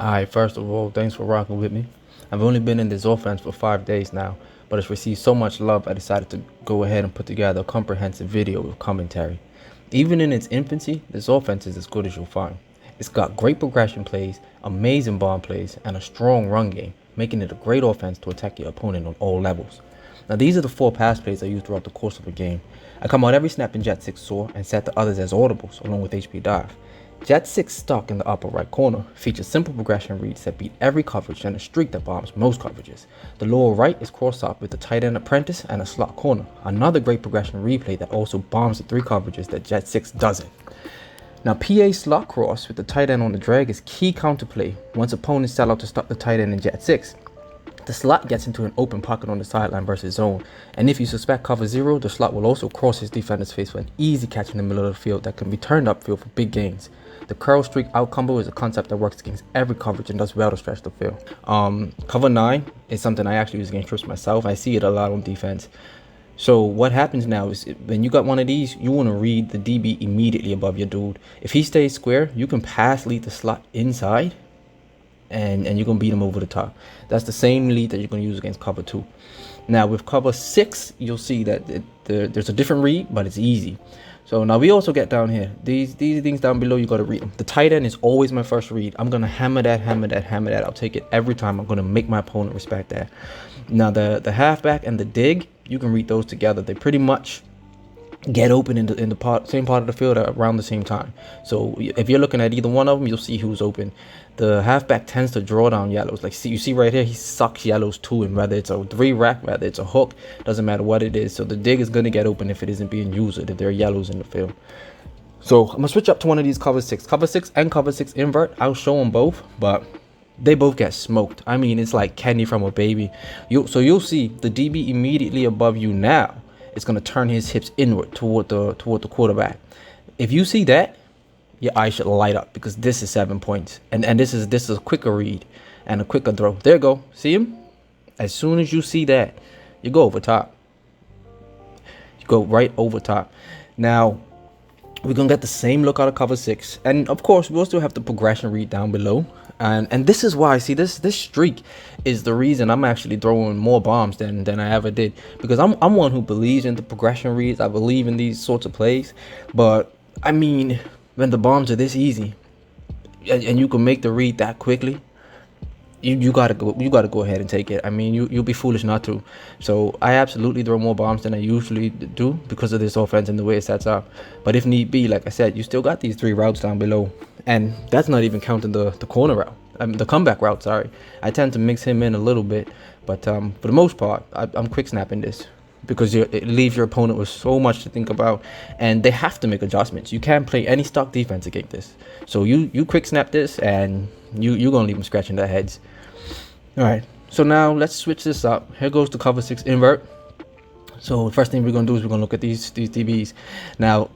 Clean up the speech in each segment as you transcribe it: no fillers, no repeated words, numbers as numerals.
Alright, first of all, thanks for rocking with me. I've only been in this offense for 5 days now, but it's received so much love I decided to go ahead and put together a comprehensive video with commentary. Even in its infancy, this offense is as good as you'll find. It's got great progression plays, amazing bomb plays, and a strong run game, making it a great offense to attack your opponent on all levels. Now these are the 4 pass plays I use throughout the course of a game. I come out every snap in Jet 6 Soar and set the others as audibles along with HP Dive. Jet 6 Stock in the upper right corner features simple progression reads that beat every coverage and a streak that bombs most coverages. The lower right is cross up with the tight end apprentice and a slot corner, another great progression replay that also bombs the 3 coverages that Jet 6 doesn't. Now PA slot cross with the tight end on the drag is key counterplay once opponents sell out to stop the tight end in Jet 6. The slot gets into an open pocket on the sideline versus zone, and if you suspect cover 0, the slot will also cross his defender's face for an easy catch in the middle of the field that can be turned upfield for big gains. The curl streak out combo is a concept that works against every coverage and does well to stretch the field. Cover 9 is something I actually use against trips myself. I see it a lot on defense. So what happens now is when you got one of these, you want to read the DB immediately above your dude. If he stays square, you can pass lead the slot inside and you're going to beat him over the top. That's the same lead that you're going to use against cover 2. Now with cover 6, you'll see that there's a different read, but it's easy. So now we also get down here. These things down below, you got to read them. The tight end is always my first read. I'm going to hammer that. I'll take it every time. I'm going to make my opponent respect that. Now the halfback and the dig, you can read those together. They pretty much get open in the same part of the field around the same time. So if you're looking at either one of them, you'll see who's open. The halfback tends to draw down yellows. Like you see right here, he sucks yellows to him, whether it's a 3 rack, whether it's a hook, doesn't matter what it is. So the dig is going to get open if it isn't being used, if there are yellows in the field. So I'm going to switch up to one of these cover 6. Cover 6 and cover 6 invert. I'll show them both, but they both get smoked. I mean, it's like candy from a baby. So you'll see the DB immediately above you now. It's going to turn his hips inward toward the quarterback. If you see that, your eyes should light up because this is 7 points. And this is a quicker read and a quicker throw. There you go. See him? As soon as you see that, you go over top. You go right over top. Now, we're going to get the same look out of cover 6. And of course, we'll still have the progression read down below. And this is why, see, this streak is the reason I'm actually throwing more bombs than I ever did. Because I'm one who believes in the progression reads. I believe in these sorts of plays. But, I mean, when the bombs are this easy and you can make the read that quickly, you gotta go ahead and take it. I mean, you'll be foolish not to. So I absolutely throw more bombs than I usually do because of this offense and the way it sets up. But if need be, like I said, you still got these 3 routes down below, and that's not even counting the corner route. The comeback route. Sorry, I tend to mix him in a little bit, but for the most part, I'm quick snapping this because it leaves your opponent with so much to think about, and they have to make adjustments. You can't play any stock defense against this. So you quick snap this, and you're gonna leave them scratching their heads. All right, so now let's switch this up. Here goes the cover 6 invert. So the first thing we're gonna do is we're gonna look at these DBs. Now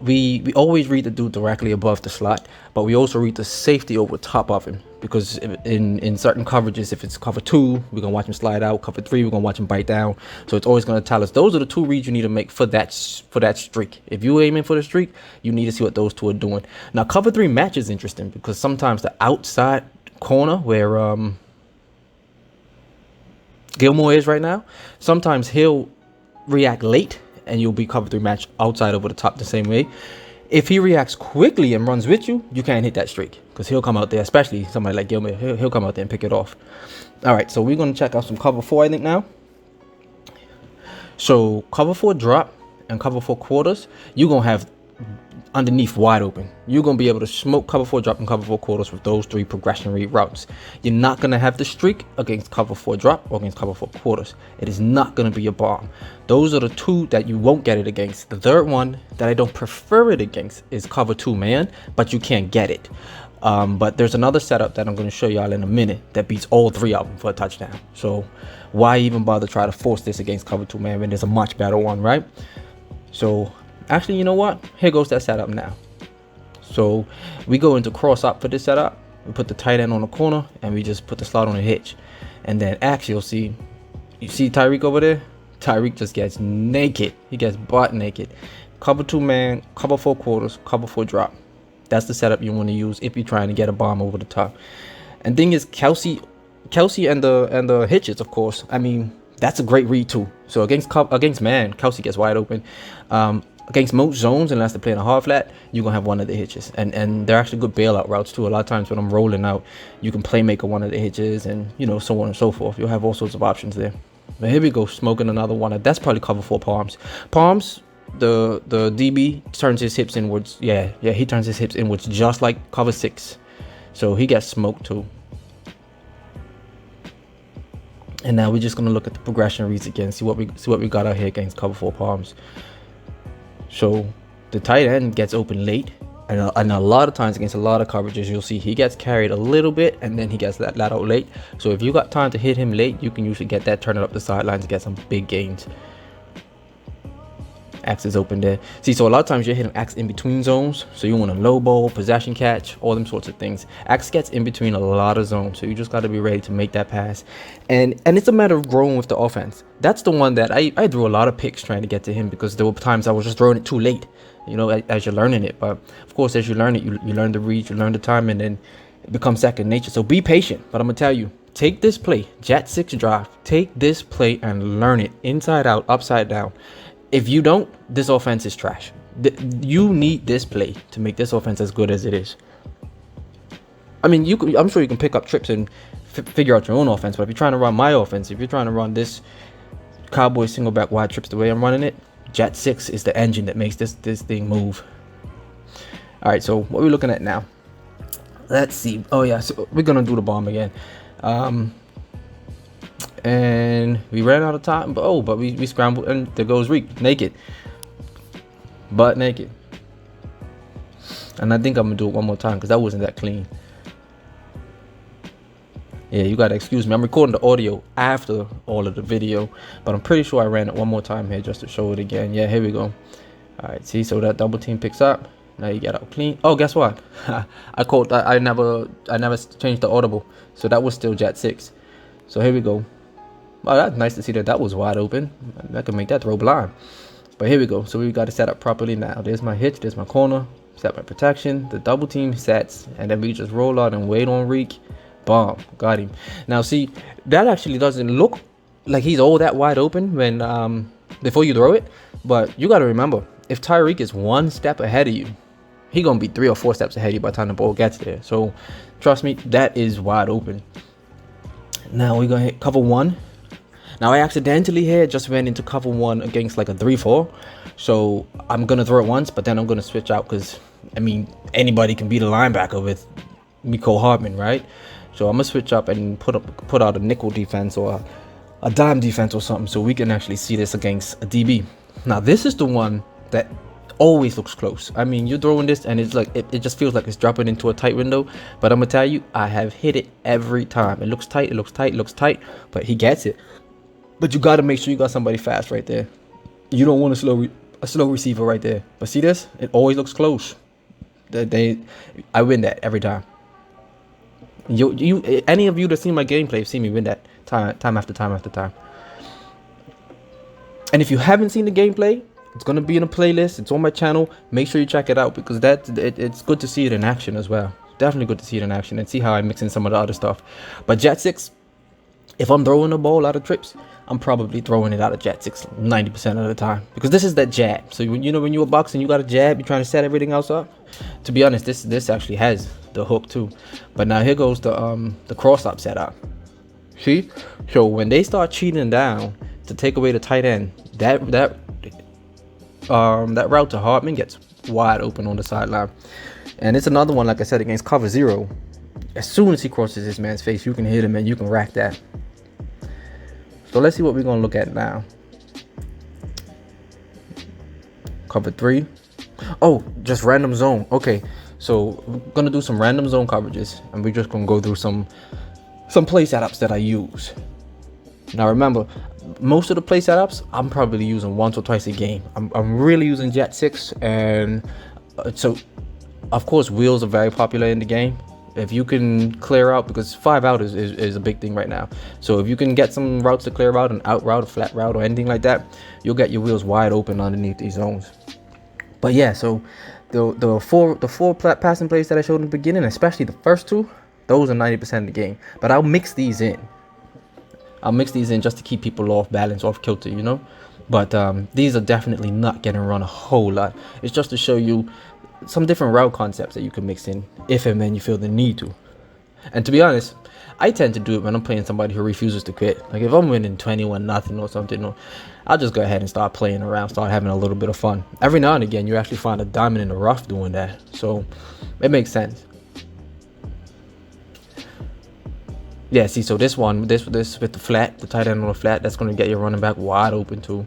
we always read the dude directly above the slot, but we also read the safety over top of him, because in certain coverages, if it's cover 2, we're gonna watch him slide out. Cover 3, we're gonna watch him bite down. So it's always gonna tell us those are the 2 reads you need to make for that streak. If you're aiming for the streak, you need to see what those 2 are doing. Now cover 3 match is interesting because sometimes the outside corner where Gilmore is right now, sometimes he'll react late and you'll be cover 3 match outside over the top the same way. If he reacts quickly and runs with you, you can't hit that streak because he'll come out there, especially somebody like Gilmore, he'll come out there and pick it off. All right, so we're going to check out some cover 4, I think, now. So cover 4 drop and cover 4 quarters, you're going to have underneath wide open. You're going to be able to smoke cover 4 drop and cover 4 quarters with those 3 progression read routes. You're not going to have the streak against cover 4 drop or against cover 4 quarters. It is not going to be a bomb. Those are the 2 that you won't get it against. The third one that I don't prefer it against is cover 2 man, but you can't get it. But there's another setup that I'm going to show y'all in a minute that beats all 3 of them for a touchdown. So why even bother try to force this against cover 2 man when there's a much better one, right? So actually, you know what? Here goes that setup now. So we go into cross up for this setup. We put the tight end on the corner and we just put the slot on a hitch. And then actually you see Tyreek over there? Tyreek just gets naked. He gets butt naked. Cover 2 man, cover 4 quarters, cover 4 drop. That's the setup you want to use if you're trying to get a bomb over the top. And thing is, Kelsey and the hitches, of course. I mean, that's a great read too. So against man, Kelsey gets wide open. Against most zones, unless they're playing a hard flat, you're gonna have one of the hitches, and they're actually good bailout routes too. A lot of times when I'm rolling out, you can playmaker one of the hitches, and so on and so forth. You'll have all sorts of options there. But here we go, smoking another one. That's probably cover 4 palms. Palms, the DB turns his hips inwards. Yeah, he turns his hips inwards just like cover 6. So he gets smoked too. And now we're just gonna look at the progression reads again, see what we got out here against cover 4 palms. So the tight end gets open late, and a lot of times against a lot of coverages, you'll see he gets carried a little bit, and then he gets that out late. So if you got time to hit him late, you can usually get that, turn it up the sidelines, and get some big gains. Axe is open there. See, so a lot of times you're hitting Axe in between zones, so you want a low ball, possession catch, all them sorts of things. Axe gets in between a lot of zones, so you just got to be ready to make that pass. And it's a matter of growing with the offense. That's the one that I threw a lot of picks trying to get to him, because there were times I was just throwing it too late, as you're learning it. But of course, as you learn it, you learn the reads, you learn the time, and then it becomes second nature. So be patient. But I'm gonna tell you, take this play, Jet 6 drive, take this play and learn it inside out, upside down. If you don't, this offense is trash. You need this play to make this offense as good as it is. I mean, I'm sure you can pick up trips and figure out your own offense. But if you're trying to run my offense, if you're trying to run this Cowboys single back wide trips the way I'm running it, Jet 6 is the engine that makes this thing move. All right, so what are we looking at now? Let's see. Oh yeah, so we're gonna do the bomb again. And we ran out of time, but we scrambled, and there goes Reek, naked, butt naked. And I think I'm gonna do it one more time because that wasn't that clean. Yeah, you gotta excuse me, I'm recording the audio after all of the video, but I'm pretty sure I ran it one more time here just to show it again. Yeah, here we go. All right, see, so that double team picks up. Now you get out clean. Oh, guess what? I never changed the audible, so that was still Jet 6. So here we go. Oh, that's nice to see that was wide open. I can make that throw blind. But here we go. So we got to set up properly now. There's my hitch. There's my corner. Set my protection. The double team sets. And then we just roll out and wait on Reek. Bomb. Got him. Now, see, that actually doesn't look like he's all that wide open when before you throw it. But you got to remember, if Tyreek is one step ahead of you, he going to be 3 or 4 steps ahead of you by the time the ball gets there. So, trust me, that is wide open. Now, we're going to hit cover 1. Now, I accidentally here just went into cover 1 against like a 3-4. So, I'm going to throw it once, but then I'm going to switch out because, I mean, anybody can beat a linebacker with Mecole Hardman, right? So, I'm going to switch up and put out a nickel defense or a dime defense or something so we can actually see this against a DB. Now, this is the one that always looks close. I mean, you're throwing this and it's like it just feels like it's dropping into a tight window. But I'm going to tell you, I have hit it every time. It looks tight, but he gets it. But you got to make sure you got somebody fast right there. You don't want a slow receiver right there. But see this? It always looks close. I win that every time. Any of you that seen my gameplay have seen me win that time after time after time. And if you haven't seen the gameplay, it's gonna be in a playlist. It's on my channel. Make sure you check it out because it's good to see it in action as well. Definitely good to see it in action and see how I mix in some of the other stuff. But Jet 6, if I'm throwing the ball out of trips, I'm probably throwing it out of Jet 6 90% of the time because this is that jab. So when you're boxing, you got a jab, you're trying to set everything else up. To be honest, this actually has the hook too. But now here goes the cross up setup. See? So when they start cheating down to take away the tight end, that route to Hardman gets wide open on the sideline. And it's another one, like I said, against cover 0. As soon as he crosses his man's face, you can hit him and you can rack that. So let's see what we're going to look at now. Cover 3. Oh, just random zone. Okay, so we're going to do some random zone coverages. And we're just going to go through some play setups that I use. Now remember, most of the play setups, I'm probably using once or twice a game. I'm really using Jet 6. And so, of course, wheels are very popular in the game. If you can clear out, because 5 out is a big thing right now. So if you can get some routes to clear out, an out route, a flat route, or anything like that, you'll get your wheels wide open underneath these zones. But yeah, so The four passing plays that I showed in the beginning, especially the first two, those are 90% of the game. But I'll mix these in. Just to keep people off balance, off kilter, you know. But these are definitely not getting run a whole lot. It's just to show you some different route concepts that you can mix in if and when you feel the need to. And to be honest, I tend to do it when I'm playing somebody who refuses to quit. Like if I'm winning 21-0 or something, I'll just go ahead and start playing around, start having a little bit of fun. Every now and again, you actually find a diamond in the rough doing that. So it makes sense. Yeah, see, so this with the flat, the tight end on the flat, that's going to get your running back wide open too.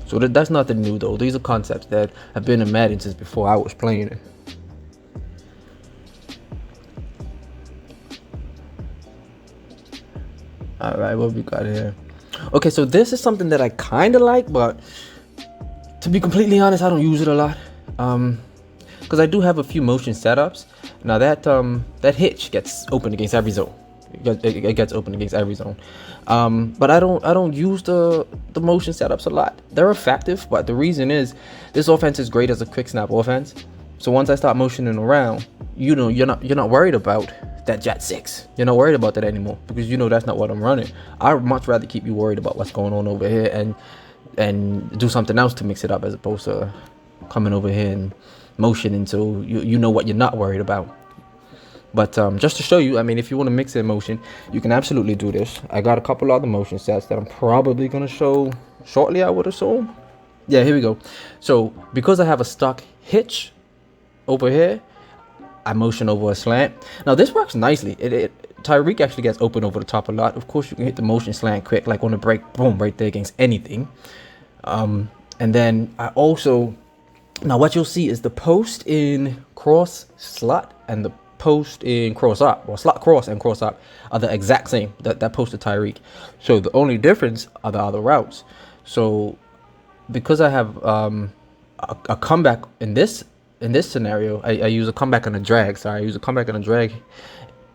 So that's nothing new though. These are concepts that have been in Madden since before I was playing it. All right, what we got here? Okay, so this is something that I kind of like, but to be completely honest, I don't use it a lot. Because I do have a few motion setups. Now that hitch gets open against every zone. It gets open against every zone. But I don't use the motion setups a lot. They're effective, but the reason is this offense is great as a quick snap offense. So once I start motioning around, you're not worried about that jet 6. You're not worried about that anymore because that's not what I'm running. I'd much rather keep you worried about what's going on over here and do something else to mix it up as opposed to coming over here and motioning so you know what you're not worried about. But just to show you, I mean, if you want to mix in motion, you can absolutely do this. I got a couple other motion sets that I'm probably going to show shortly, I would assume. Yeah, here we go. So because I have a stock hitch over here, I motion over a slant. Now this works nicely. Tyreek actually gets open over the top a lot. Of course, you can hit the motion slant quick, like on the break, boom, right there against anything. And then I also, now what you'll see is the post in cross slot and the post in cross up, or slot cross and cross up, are the exact same. That post to Tyreek. So the only difference are the other routes. So because I have a comeback in this scenario, I use a comeback and a drag. Sorry, I use a comeback and a drag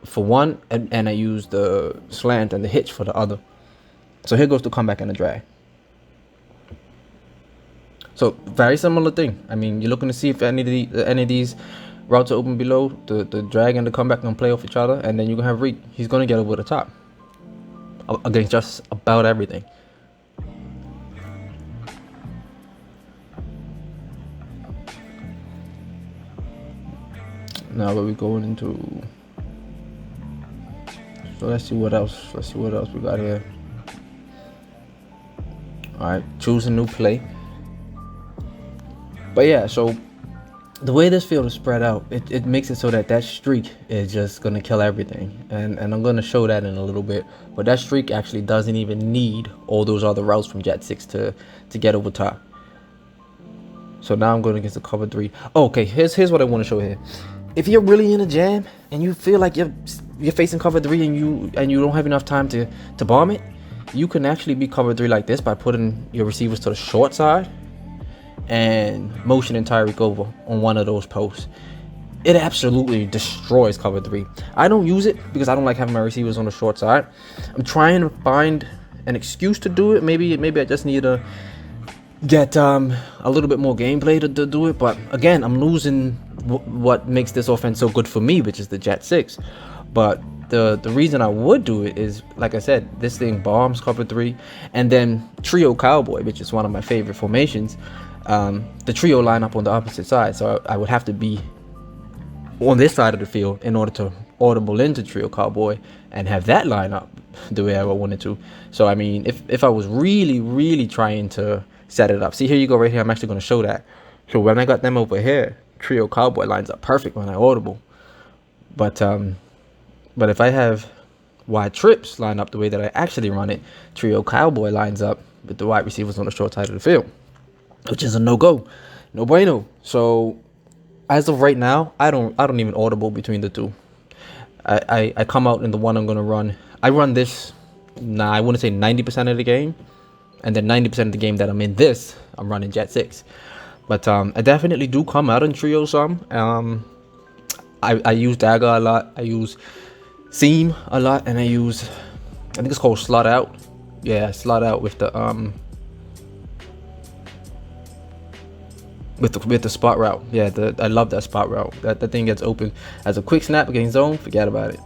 for one, and I use the slant and the hitch for the other. So here goes the comeback and the drag. So very similar thing. I mean, you're looking to see if any of these routes are open below. The drag and the comeback can play off each other, and then you can have Reek. He's gonna get over the top against just about everything. Now what we going into? So let's see what else we got here. All right, choose a new play. But yeah, so the way this field is spread out, it makes it so that streak is just gonna kill everything, and I'm gonna show that in a little bit. But that streak actually doesn't even need all those other routes from Jet 6 to get over top. So now I'm going against the cover 3. Oh, okay, here's what I want to show here. If you're really in a jam and you feel like you're facing cover 3 and you don't have enough time to bomb it, you can actually be cover 3 like this by putting your receivers to the short side and motioning Tyreek over on one of those posts. It absolutely destroys cover 3. I don't use it because I don't like having my receivers on the short side. I'm trying to find an excuse to do it. Maybe I just need to get a little bit more gameplay to do it. But again, I'm losing what makes this offense so good for me, which is the Jet 6. But the reason I would do it is, like I said, this thing bombs cover 3, and then trio Cowboy, which is one of my favorite formations. The trio line up on the opposite side, so I would have to be on this side of the field in order to audible into trio Cowboy and have that line up the way I wanted to. So I mean, if I was really trying to set it up, see, here you go right here, I'm actually going to show that. So when I got them over here, trio Cowboy lines up perfect when I audible. But if I have wide trips line up the way that I actually run it, trio Cowboy lines up with the wide receivers on the short side of the field, which is a no-go, no bueno. So as of right now, I don't even audible between the two. I come out in the one I'm gonna run. I run this, I wouldn't say 90% of the game, and then 90% of the game that I'm in this, I'm running Jet 6. But I definitely do come out in trio some. I use dagger a lot. I use seam a lot, and I think it's called slot out. Yeah, slot out with the with the spot route. Yeah, I love that spot route. That thing gets open as a quick snap against zone. Forget about it.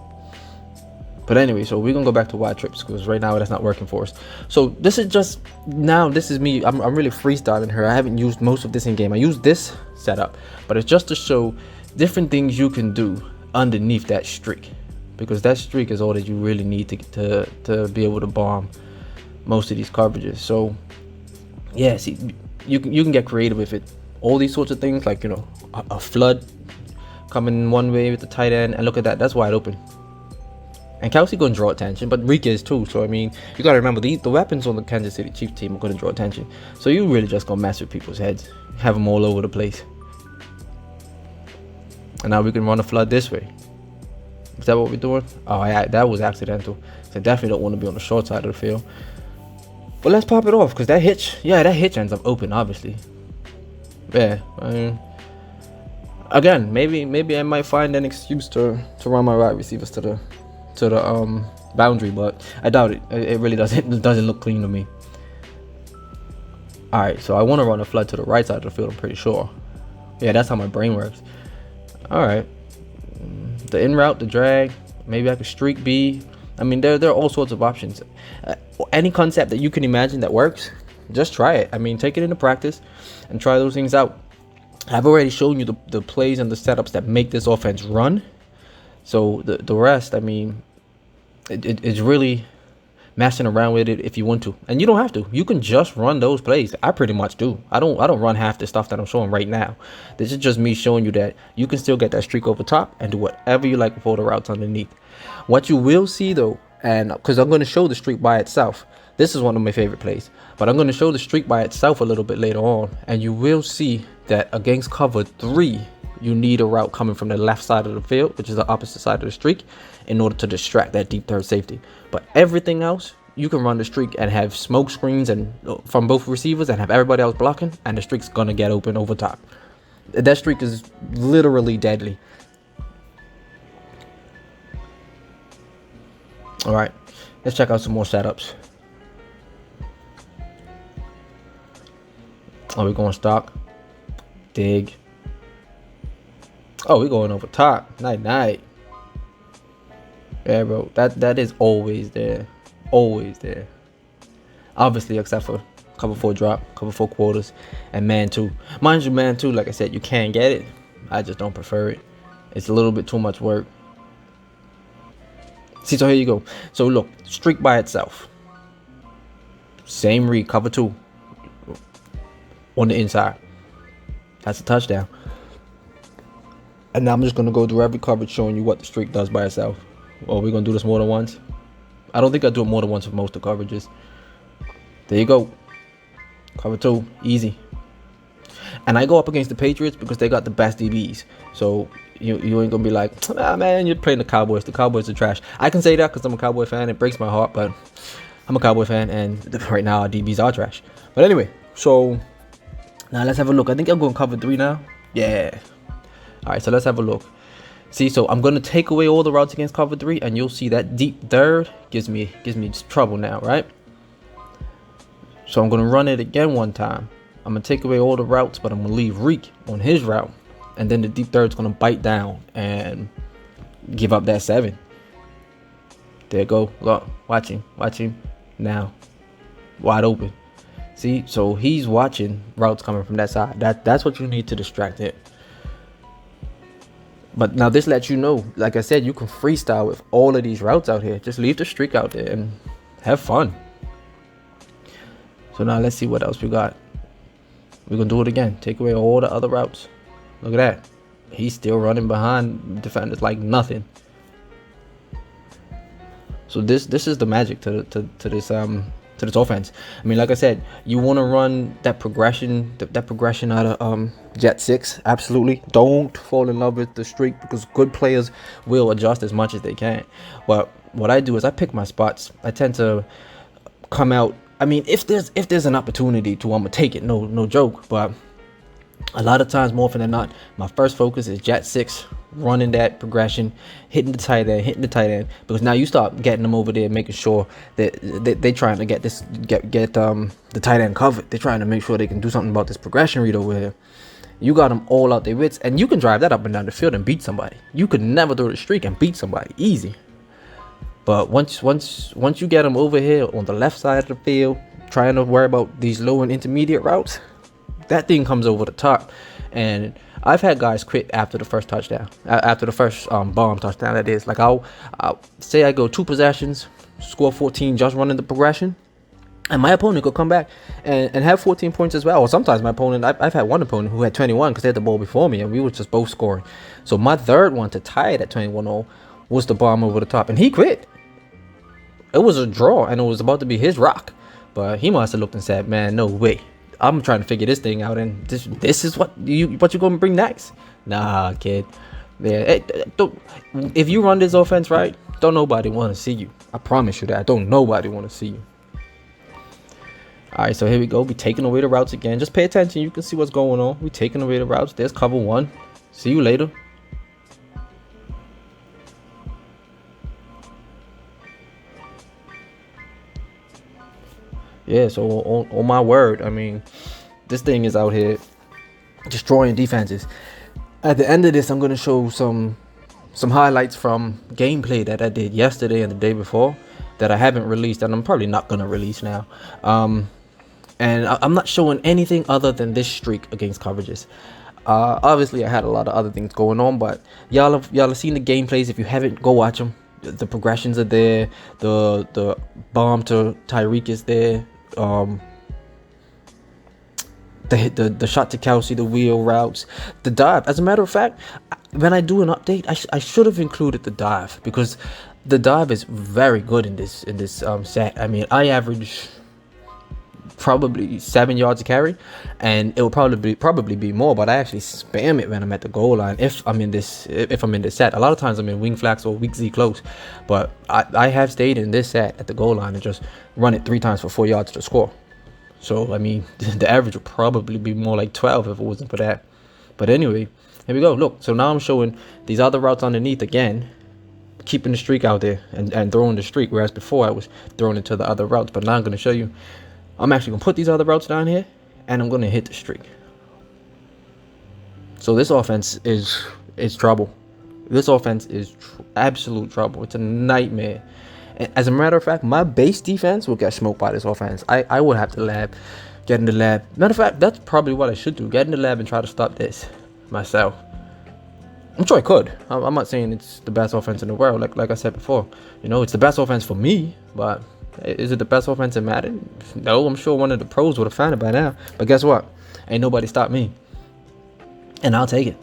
But anyway, so we're gonna go back to wide trips because right now that's not working for us. So this is just now. This is me. I'm really freestyling here. I haven't used most of this in game. I use this setup, but it's just to show different things you can do underneath that streak, because that streak is all that you really need to be able to bomb most of these coverages. So yeah, see, you can get creative with it. All these sorts of things, like, you know, a flood coming one way with the tight end, and look at that, that's wide open. And Kelsey gonna draw attention, but Reek is too. So I mean, you gotta remember the weapons on the Kansas City Chiefs team are gonna draw attention. So you really just gonna mess with people's heads, have them all over the place. And now we can run a flood this way. Is that what we're doing? Oh yeah, that was accidental. So I definitely don't want to be on the short side of the field. But let's pop it off, because that hitch ends up open, obviously. Yeah, I mean, again, maybe I might find an excuse to run my wide receivers to the boundary, but I doubt it. It really doesn't look clean to me. All right, so I want to run a flood to the right side of the field. I'm pretty sure. Yeah, that's how my brain works. All right, the in route, the drag. Maybe I could streak B. I mean, there are all sorts of options. Any concept that you can imagine that works, just try it. I mean, take it into practice and try those things out. I've already shown you the plays and the setups that make this offense run. So the rest, I mean, it's really messing around with it if you want to, and you don't have to. You can just run those plays. I pretty much do. I don't run half the stuff that I'm showing right now. This is just me showing you that you can still get that streak over top and do whatever you like with all the routes underneath. What you will see though, and because I'm going to show the streak by itself, this is one of my favorite plays, but I'm going to show the streak by itself a little bit later on, and you will see that against cover 3, you need a route coming from the left side of the field, which is the opposite side of the streak, in order to distract that deep third safety. But everything else, you can run the streak and have smoke screens and from both receivers and have everybody else blocking, and the streak's gonna get open over top. That streak is literally deadly. All right, let's check out some more setups. Are we going stock? Dig. Oh, we're going over top. Night. Yeah, bro. That is always there. Always there. Obviously, except for cover 4 drop, cover 4 quarters, and man 2. Mind you, man 2, like I said, you can get it. I just don't prefer it. It's a little bit too much work. See, so here you go. So look, streak by itself. Same read, cover 2. On the inside. That's a touchdown. And now I'm just going to go through every coverage showing you what the streak does by itself. Or we're going to do this more than once. I don't think I do it more than once for most of the coverages. There you go. Cover 2. Easy. And I go up against the Patriots because they got the best DBs. So you ain't going to be like, ah, man, you're playing the Cowboys. The Cowboys are trash. I can say that because I'm a Cowboy fan. It breaks my heart, but I'm a Cowboy fan. And right now our DBs are trash. But anyway, so now let's have a look. I think I'm going cover 3 now. Yeah. All right, so let's have a look. See, so I'm going to take away all the routes against cover 3, and you'll see that deep third gives me trouble now, right? So I'm going to run it again one time. I'm going to take away all the routes, but I'm going to leave Reek on his route. And then the deep third's going to bite down and give up that 7. There you go. Look, watch him now. Wide open. See, so he's watching routes coming from that side. That's what you need to distract it. But now this lets you know, like I said, you can freestyle with all of these routes out here. Just leave the streak out there and have fun. So now let's see what else we got. We're going to do it again. Take away all the other routes. Look at that. He's still running behind defenders like nothing. So this is the magic to this offense. I mean, like I said, you want to run that progression out of Jet 6. Absolutely. Don't fall in love with the streak, because good players will adjust as much as they can. But what I do is I pick my spots. I tend to come out. I mean, if there's an opportunity to, I'm gonna take it. No joke. But a lot of times, more often than not, my first focus is Jet 6, running that progression, hitting the tight end, because now you start getting them over there, making sure that they trying to get the tight end covered. They're trying to make sure they can do something about this progression read over here. You got them all out their wits, and you can drive that up and down the field and beat somebody. You could never throw the streak and beat somebody easy. But once you get them over here on the left side of the field, trying to worry about these low and intermediate routes, that thing comes over the top. And I've had guys quit after the first touchdown, after the first bomb touchdown. That is, like, I'll say I go 2 possessions, score 14 just running the progression, and my opponent could come back and have 14 points as well. Or sometimes my opponent, I've had one opponent who had 21 because they had the ball before me, and we were just both scoring. So my third one to tie it at 21-0 was the bomb over the top, and he quit. It was a draw, and it was about to be his rock, but he must have looked and said, "Man, no way. I'm trying to figure this thing out, and this is what you're gonna bring next." Nah, kid. Yeah, if you run this offense right, don't nobody want to see you. I promise you that. Don't nobody want to see you. All right, so here we go. We taking away the routes again. Just pay attention. You can see what's going on. We taking away the routes. There's cover 1. See you later. Yeah, so on my word, I mean, this thing is out here destroying defenses. At the end of this, I'm going to show some highlights from gameplay that I did yesterday and the day before that I haven't released, and I'm probably not going to release now. And I'm not showing anything other than this streak against coverages. Obviously, I had a lot of other things going on, but y'all have seen the gameplays. If you haven't, go watch them. The progressions are there. The bomb to Tyreek is there. The shot to Kelsey, the wheel routes, the dive. As a matter of fact, when I do an update, I should have included the dive, because the dive is very good in this set. I mean, I average probably 7 yards a carry, and it will probably be more, but I actually spam it when I'm at the goal line if I'm in this set. A lot of times I'm in wing flats or weak Z close, but I have stayed in this set at the goal line and just run it 3 times for 4 yards to score. So I mean, the average would probably be more like 12 if it wasn't for that. But anyway, here we go. Look, so now I'm showing these other routes underneath again, keeping the streak out there and throwing the streak, whereas before I was throwing it to the other routes. But now I'm going to show you, I'm actually going to put these other routes down here, and I'm going to hit the streak. So this offense is trouble. This offense is absolute trouble. It's a nightmare. As a matter of fact, my base defense will get smoked by this offense. I would have to get in the lab. Matter of fact, that's probably what I should do. Get in the lab and try to stop this myself. I'm sure I could. I'm not saying it's the best offense in the world. Like I said before, you know, it's the best offense for me, but is it the best offense in Madden? No, I'm sure one of the pros would have found it by now. But guess what? Ain't nobody stopped me. And I'll take it.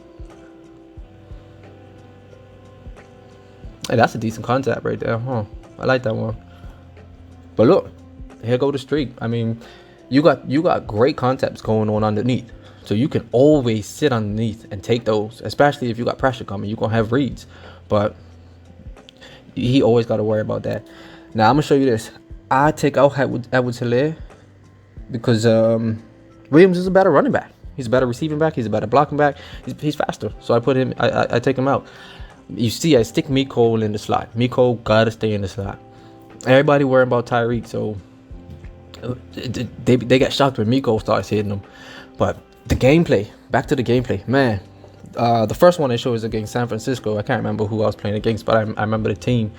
Hey, that's a decent concept right there, huh? I like that one. But look, here go the streak. I mean, you got great concepts going on underneath. So you can always sit underneath and take those, especially if you got pressure coming. You're going to have reads. But he always got to worry about that. Now, I'm going to show you this. I take out Edwards-Helaire because Williams is a better running back. He's a better receiving back. He's a better blocking back. He's faster. So I put him. I take him out. You see, I stick Mecole in the slot. Mecole got to stay in the slot. Everybody worrying about Tyreek, so they get shocked when Mecole starts hitting them. But the gameplay, back to the gameplay, man. The first one I showed is against San Francisco. I can't remember who I was playing against, but I remember the team.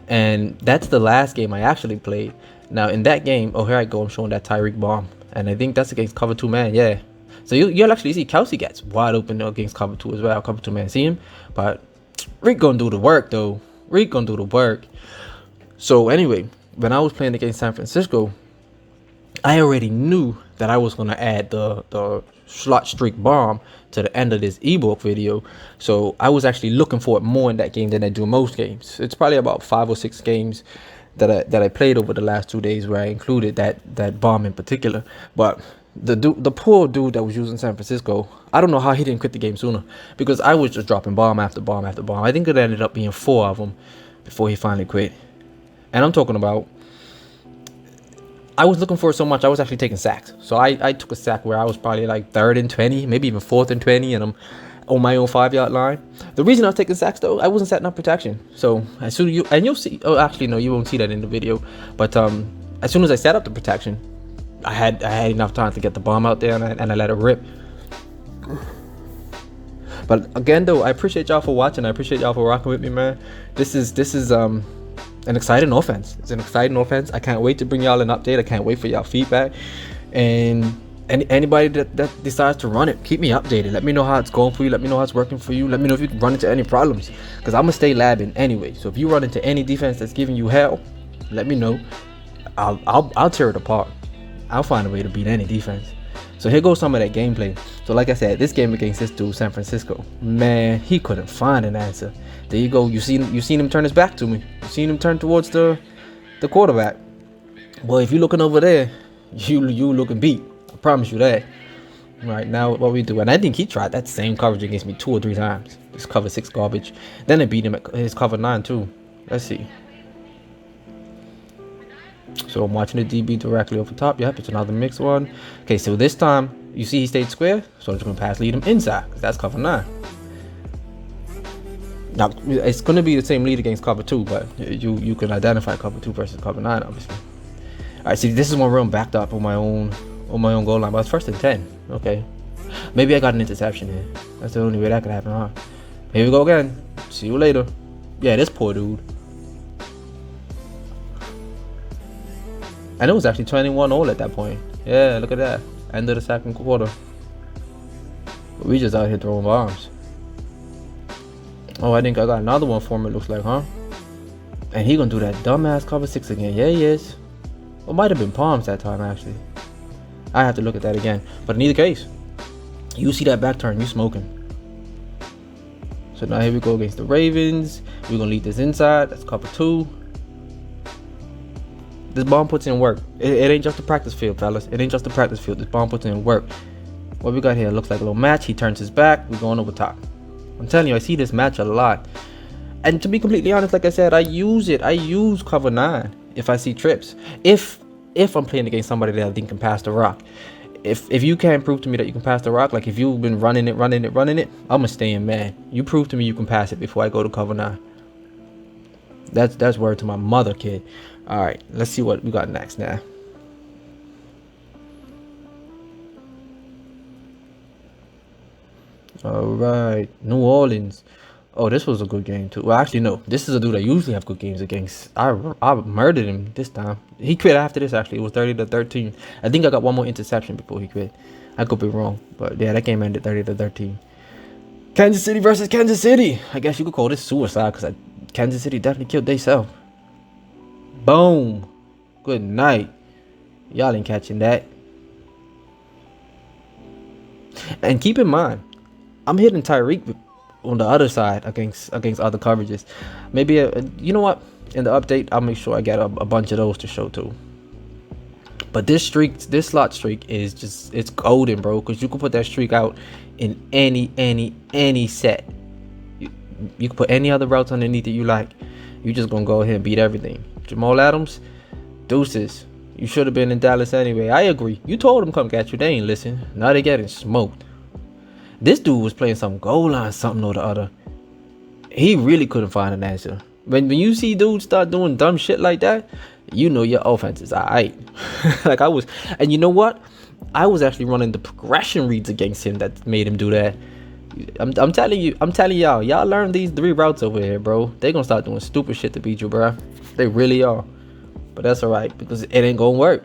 And that's the last game I actually played. Now, in that game, oh, here I go. I'm showing that Tyreek bomb. And I think that's against cover 2 man, yeah. So you'll actually see Kelsey gets wide open against cover 2 as well. Cover 2 man, see him? But Reek gonna do the work, though. Reek gonna do the work. So anyway, when I was playing against San Francisco, I already knew that I was gonna add the slot streak bomb to the end of this ebook video. So I was actually looking for it more in that game than I do most games. It's probably about 5 or 6 games that I played over the last 2 days where I included that bomb in particular. But the poor dude that was using San Francisco, I don't know how he didn't quit the game sooner, because I was just dropping bomb after bomb after bomb. I think it ended up being 4 of them before he finally quit. And I'm talking about, I was looking for it so much, I was actually taking sacks. So I took a sack where I was probably like 3rd and 20, maybe even 4th and 20, and I'm on my own 5-yard line. The reason I was taking sacks, though, I wasn't setting up protection. So as soon as you'll see, oh, actually, no, you won't see that in the video. But as soon as I set up the protection, I had enough time to get the bomb out there, and I let it rip. But again, though, I appreciate y'all for watching. I appreciate y'all for rocking with me, man. This is an exciting offense. It's an exciting offense. I can't wait to bring y'all an update. I can't wait for y'all feedback. And anybody that decides to run it, keep me updated. Let me know how it's going for you. Let me know how it's working for you. Let me know if you run into any problems, because I'm gonna stay labbing anyway. So if you run into any defense that's giving you hell, let me know. I'll tear it apart. I'll find a way to beat any defense. So here goes some of that gameplay. So like I said, this game against this dude, San Francisco, man, he couldn't find an answer. There you go. You seen him turn his back to me. You seen him turn towards the quarterback. Well, if you're looking over there, you looking beat. I promise you that. Right now, what we do, and I think he tried that same coverage against me 2 or 3 times. This cover 6 garbage. Then I beat him at his cover 9 too. Let's see. So I'm watching the DB directly over top. Yep, it's another mixed one. Okay, so this time you see he stayed square, so I'm just gonna pass lead him inside, because that's cover 9. Now it's gonna be the same lead against cover 2, but you can identify cover 2 versus cover 9, obviously. All right, see, this is one where I'm backed up on my own goal line, but it's 1st and 10. Okay, maybe I got an interception here. That's the only way that could happen, huh? Here we go again. See you later. Yeah, this poor dude. And it was actually 21-all at that point. Yeah, look at that. End of the 2nd quarter. We just out here throwing bombs. Oh, I think I got another one for him, it looks like, huh? And he gonna do that dumbass cover 6 again. Yeah, he is. It might have been palms that time, actually. I have to look at that again. But in either case, you see that back turn, you smoking. So now here we go against the Ravens. We're gonna lead this inside. That's cover 2. This bomb puts in work. It ain't just a practice field, fellas. It ain't just a practice field. This bomb puts in work. What we got here looks like a little match. He turns his back. We're going over top. I'm telling you, I see this match a lot. And to be completely honest, like I said, I use it. I use cover 9 if I see trips. If I'm playing against somebody that I think can pass the rock. If you can't prove to me that you can pass the rock, like if you've been running it, I'm gonna stay in man. You prove to me you can pass it before I go to cover 9. That's word to my mother, kid. All right, let's see what we got next now. All right, New Orleans. Oh, this was a good game too. Well, actually, no. This is a dude I usually have good games against. I murdered him this time. He quit after this, actually. It was 30-13. I think I got one more interception before he quit. I could be wrong. But yeah, that game ended 30-13. Kansas City versus Kansas City. I guess you could call this suicide, because Kansas City definitely killed themselves. Boom. Good night. Y'all ain't catching that. And keep in mind, I'm hitting Tyreek on the other side against other coverages. Maybe you know what? In the update, I'll make sure I get a bunch of those to show too. But this slot streak is just, it's golden, bro. Because you can put that streak out in any set. You can put any other routes underneath it you like. You just gonna go ahead and beat everything. Jamal Adams, deuces. You should have been in Dallas anyway. I agree. You told them come get you. They ain't listen. Now they getting smoked. This dude was playing some goal line something or the other. He really couldn't find an answer. When you see dudes start doing dumb shit like that, you know your offense is alright. Like I was, and you know what? I was actually running the progression reads against him that made him do that. I'm telling y'all learn these 3 routes over here, bro. They gonna start doing stupid shit to beat you, bro. They really are. But that's alright, because it ain't gonna work.